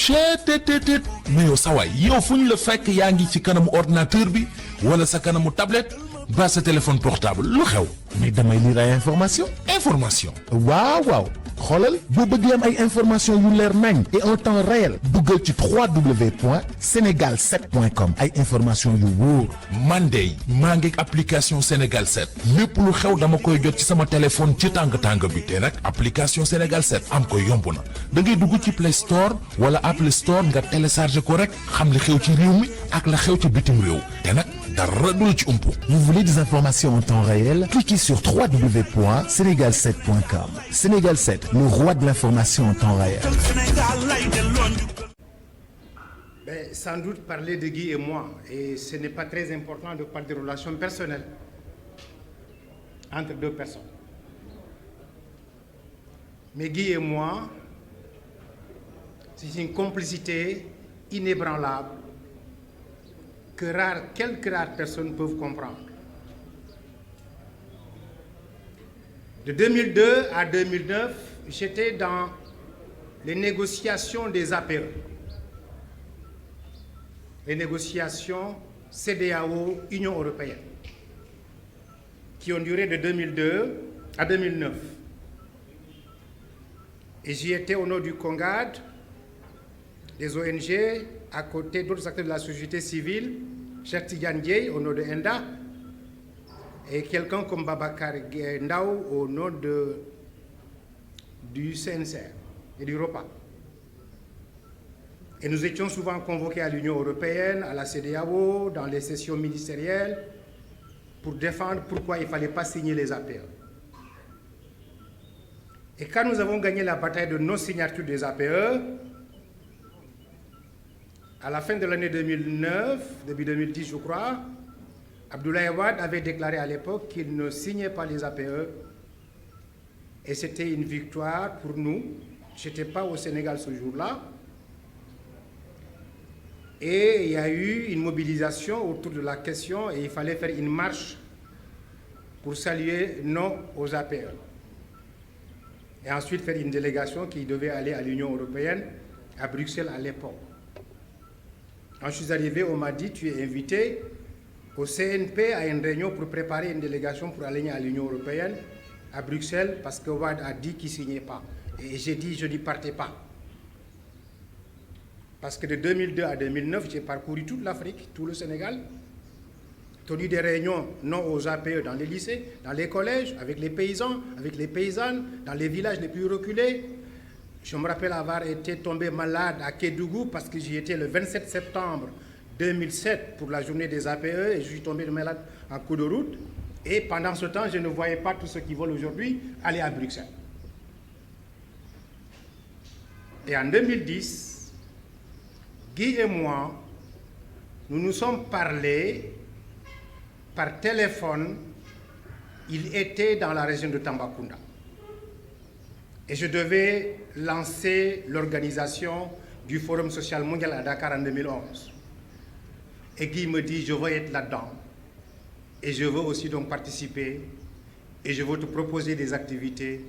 cheetetetet mais yow sa waay yow fu ñu la fekk yaa ngi ci kanamu ordinateur bi wala sa kanamu tablette ba sa téléphone portable lu xew mais damay lire ay information waaw xoolal boo bëggee am ay information yu leer nañ et en temps réel duggal ci www.senegal7.com ay information yu wóor man de maa ngi application Sénégal 7 lépp lu xew dama koy jot ci sama téléphone ci tàng bi te nag application Sénégal 7 am ko yomb na da ngay dugg ci Play Store wala Apple Store nga télécharger ko rek xam li xew ci réew mi ak la xew ci bitim réew te nag dara du la ci umpu. Vous voulez des informations en temps réel? Cliquez sur www.senegal7.com. Sénégal 7, le roi de l'information en temps réel. Ben, sans doute parler de Guy et moi, et ce n'est pas très important de parler de relations personnelles entre deux personnes. Mais Guy et moi, c'est une complicité inébranlable que quelques rares personnes peuvent comprendre. De 2002 à 2009, j'étais dans les négociations des APE, les négociations CEDEAO Union européenne, qui ont duré de 2002 à 2009. Et j'y étais au nom du CONGAD, des ONG, à côté d'autres acteurs de la société civile, Cheikh Tidiane Dièye au nom de ENDA, et quelqu'un comme Babacar Ndao au nom du CNCR et du ROPA. Et nous étions souvent convoqués à l'Union européenne, à la CEDEAO, dans les sessions ministérielles, pour défendre pourquoi il ne fallait pas signer les APE. Et quand nous avons gagné la bataille de non-signature des APE, à la fin de l'année 2009, début 2010 je crois, Abdoulaye Wade avait déclaré à l'époque qu'il ne signait pas les APE et c'était une victoire pour nous. Je n'étais pas au Sénégal ce jour-là. Et il y a eu une mobilisation autour de la question et il fallait faire une marche pour saluer non aux APE. Et ensuite faire une délégation qui devait aller à l'Union européenne, à Bruxelles à l'époque. Quand je suis arrivé, on m'a dit, tu es invité au CNP à une réunion pour préparer une délégation pour aller à l'Union européenne à Bruxelles parce que Wade a dit qu'il ne signait pas. Et j'ai dit, je n'y partais pas. Parce que de 2002 à 2009, j'ai parcouru toute l'Afrique, tout le Sénégal, tenu des réunions non aux APE dans les lycées, dans les collèges, avec les paysans, avec les paysannes, dans les villages les plus reculés. Je me rappelle avoir été tombé malade à Kédougou parce que j'y étais le 27 septembre 2007 pour la journée des APE et je suis tombé malade en cours de route. Et pendant ce temps, je ne voyais pas tous ceux qui veulent aujourd'hui aller à Bruxelles. Et en 2010, Guy et moi, nous nous sommes parlé par téléphone. Il était dans la région de Tambacounda. Et je devais lancer l'organisation du Forum social mondial à Dakar en 2011. Et Guy me dit, je veux être là-dedans. Et je veux aussi donc participer. Et je veux te proposer des activités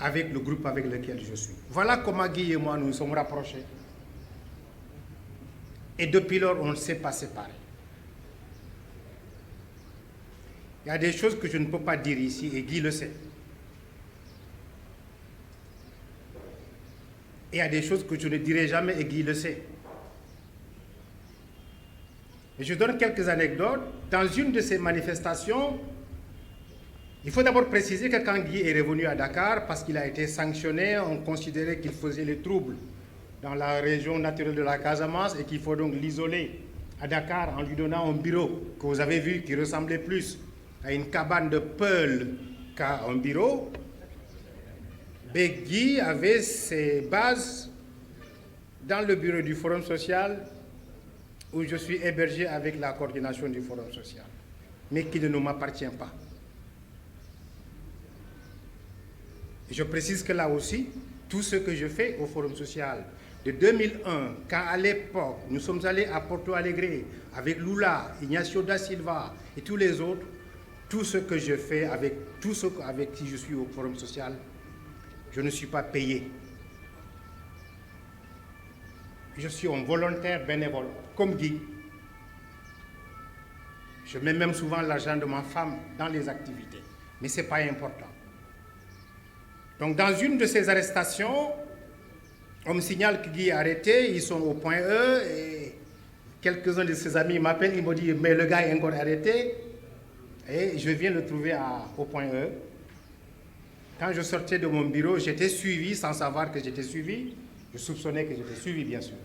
avec le groupe avec lequel je suis. Voilà comment Guy et moi nous sommes rapprochés. Et depuis lors, on ne s'est pas séparés. Il y a des choses que je ne peux pas dire ici et Guy le sait. Et il y a des choses que je ne dirai jamais et Guy le sait. Et je donne quelques anecdotes. Dans une de ces manifestations, il faut d'abord préciser que quand Guy est revenu à Dakar, parce qu'il a été sanctionné, on considérait qu'il faisait les troubles dans la région naturelle de la Casamance et qu'il faut donc l'isoler à Dakar en lui donnant un bureau que vous avez vu qui ressemblait plus à une cabane de Peul qu'à un bureau. Guy avait ses bases dans le bureau du Forum social où je suis hébergé avec la coordination du Forum social, mais qui ne m'appartient pas. Et je précise que là aussi, tout ce que je fais au Forum social, de 2001, quand à l'époque nous sommes allés à Porto Alegre avec Lula, Ignacio da Silva et tous les autres, tout ce que je fais avec tous ceux avec qui je suis au Forum social, je ne suis pas payé. Je suis un volontaire bénévole, comme Guy. Je mets même souvent l'argent de ma femme dans les activités. Mais ce n'est pas important. Donc, dans une de ces arrestations, on me signale que Guy est arrêté, ils sont au point E, et quelques-uns de ses amis m'appellent, ils me disent, mais le gars est encore arrêté. Et je viens le trouver au point E. Quand je sortais de mon bureau, j'étais suivi sans savoir que j'étais suivi. Je soupçonnais que j'étais suivi, bien sûr.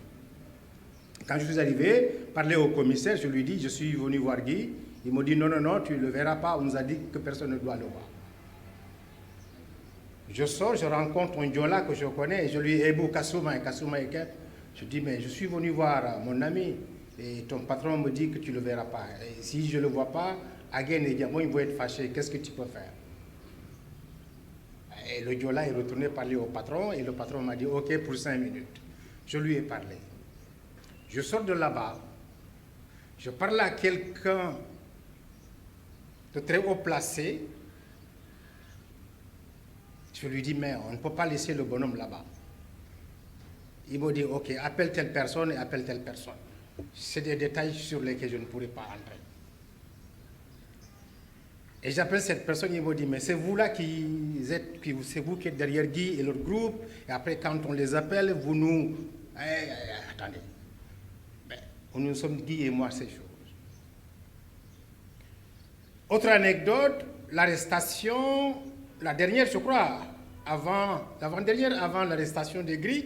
Quand je suis arrivé, parler au commissaire, je lui dis, je suis venu voir Guy. Il m'a dit, non, non, non, tu ne le verras pas. On nous a dit que personne ne doit le voir. Je sors, je rencontre un Diola que je connais, et je lui dis, Ebou Kassouma, et je dis, mais je suis venu voir mon ami, et ton patron me dit que tu ne le verras pas. Et si je ne le vois pas, Agen et Diamant, ils vont être fâchés. Qu'est-ce que tu peux faire? Et le Diola est retourné parler au patron, et le patron m'a dit, OK, pour 5 minutes. Je lui ai parlé. Je sors de là-bas, je parle à quelqu'un de très haut placé. Je lui dis, mais on ne peut pas laisser le bonhomme là-bas. Il m'a dit, OK, appelle telle personne et appelle telle personne. C'est des détails sur lesquels je ne pourrais pas entrer. Et j'appelle cette personne, il m'a dit, mais c'est vous là c'est vous qui êtes derrière Guy et leur groupe. Et après, quand on les appelle, vous nous... attendez. Ben, nous sommes Guy et moi, ces choses. Autre anecdote, l'arrestation, la dernière, je crois, l'avant-dernière, avant l'arrestation de Gris,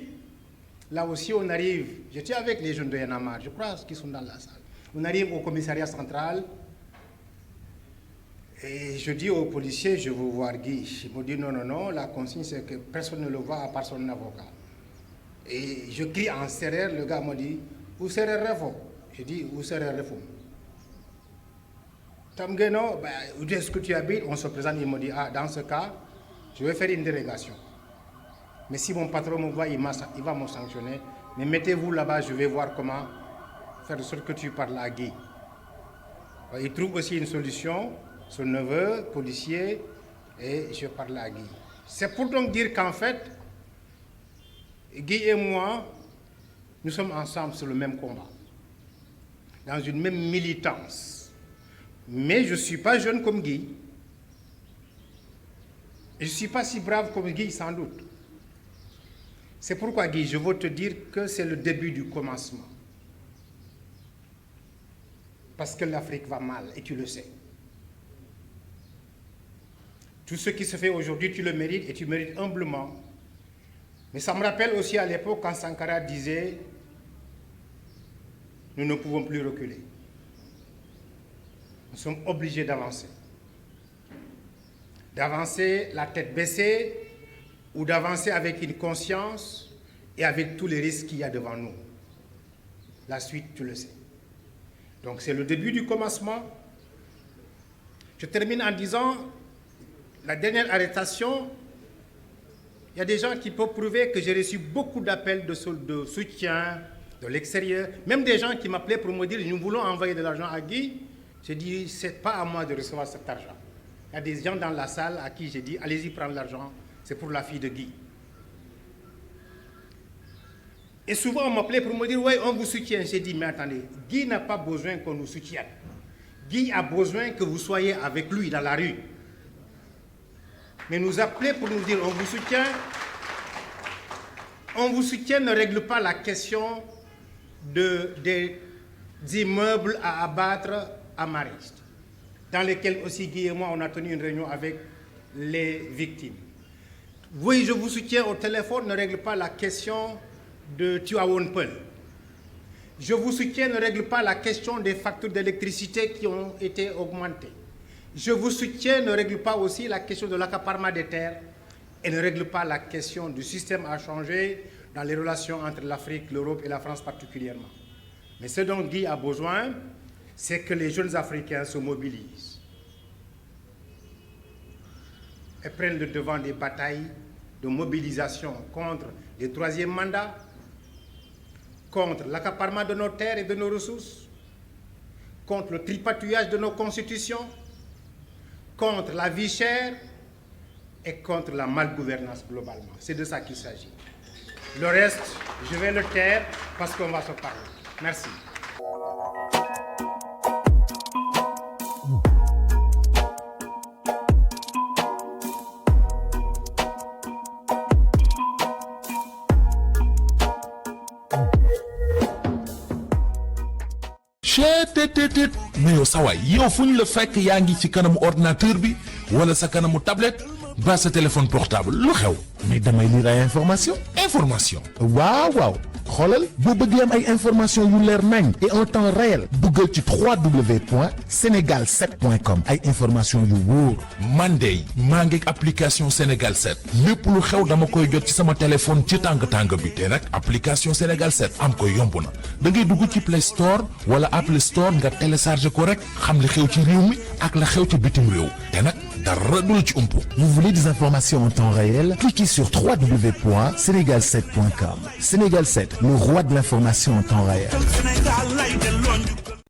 là aussi on arrive, j'étais avec les jeunes de Yanamar, je crois qu'ils sont dans la salle. On arrive au commissariat central et je dis au policier, je veux voir Guy. Il me dit non, non, non, la consigne c'est que personne ne le voit à part son avocat. Et je crie en serrère, le gars me dit, où serait Refo? Je dis, où serait Refo? Tamgeno, où est-ce que tu habites? On se présente, il me dit, ah, dans ce cas, je vais faire une délégation. Mais si mon patron me voit, il va me sanctionner. Mais mettez-vous là-bas, je vais voir comment faire de sorte que tu parles à Guy. Il trouve aussi une solution, son neveu, policier, et je parle à Guy. C'est pour donc dire qu'en fait, Guy et moi, nous sommes ensemble sur le même combat, dans une même militance. Mais je ne suis pas jeune comme Guy. Je ne suis pas si brave comme Guy, sans doute. C'est pourquoi, Guy, je veux te dire que c'est le début du commencement. Parce que l'Afrique va mal, et tu le sais. Tout ce qui se fait aujourd'hui, tu le mérites, et tu mérites humblement. Mais ça me rappelle aussi à l'époque quand Sankara disait « Nous ne pouvons plus reculer. Nous sommes obligés d'avancer. D'avancer la tête baissée ou d'avancer avec une conscience et avec tous les risques qu'il y a devant nous. La suite, tu le sais. Donc c'est le début du commencement. Je termine en disant, la dernière arrestation, il y a des gens qui peuvent prouver que j'ai reçu beaucoup d'appels de soutien de l'extérieur, même des gens qui m'appelaient pour me dire, nous voulons envoyer de l'argent à Guy. J'ai dit, ce n'est pas à moi de recevoir cet argent. Il y a des gens dans la salle à qui j'ai dit, allez-y prendre l'argent, c'est pour la fille de Guy. Et souvent on m'appelait pour me dire, oui, on vous soutient. J'ai dit, mais attendez, Guy n'a pas besoin qu'on nous soutienne. Guy a besoin que vous soyez avec lui dans la rue. Mais nous appeler pour nous dire, on vous soutient. On vous soutient ne règle pas la question des immeubles à abattre à Mariste, dans lesquels aussi Guy et moi, on a tenu une réunion avec les victimes. Oui, je vous soutiens au téléphone, ne règle pas la question de Tuaon-Peul. Je vous soutiens, ne règle pas la question des factures d'électricité qui ont été augmentées. Je vous soutiens, ne règle pas aussi la question de l'accaparement des terres et ne règle pas la question du système à changer dans les relations entre l'Afrique, l'Europe et la France particulièrement. Mais ce dont Guy a besoin, c'est que les jeunes Africains se mobilisent et prennent le devant des batailles de mobilisation contre les troisièmes mandats, contre l'accaparement de nos terres et de nos ressources, contre le tripatouillage de nos constitutions, contre la vie chère et contre la malgouvernance globalement. C'est de ça qu'il s'agit. Le reste, je vais le taire. parce qu'on va se parler. Merci. cheetetetet mais yow sa waay yow fu ñu la fekk yaa ngi ci kanamu ordinateur bi wala sa kanamu tablette ba sa téléphone portable lu xew. mais damay lire ay information waaw waaw xoolal boo bëggee am ay information yu leer nañ et en temps réel duggal ci www.senegal7.com ay information yu wóor. man de maa ngi application Sénégal 7 lépp lu xew dama koy jot ci sama téléphone ci tàng bi te nag application Sénégal 7 am ko yomb na da ngay dugg ci Play Store wala Apple Store nga télécharge ko rek xam li xew ci réew mi ak la xew ci bitim réew te nag dara du la ci umpu. Vous voulez des informations en temps réel? Cliquez sur www.senegal7.com. Sénégal 7, le roi de l'information en temps réel.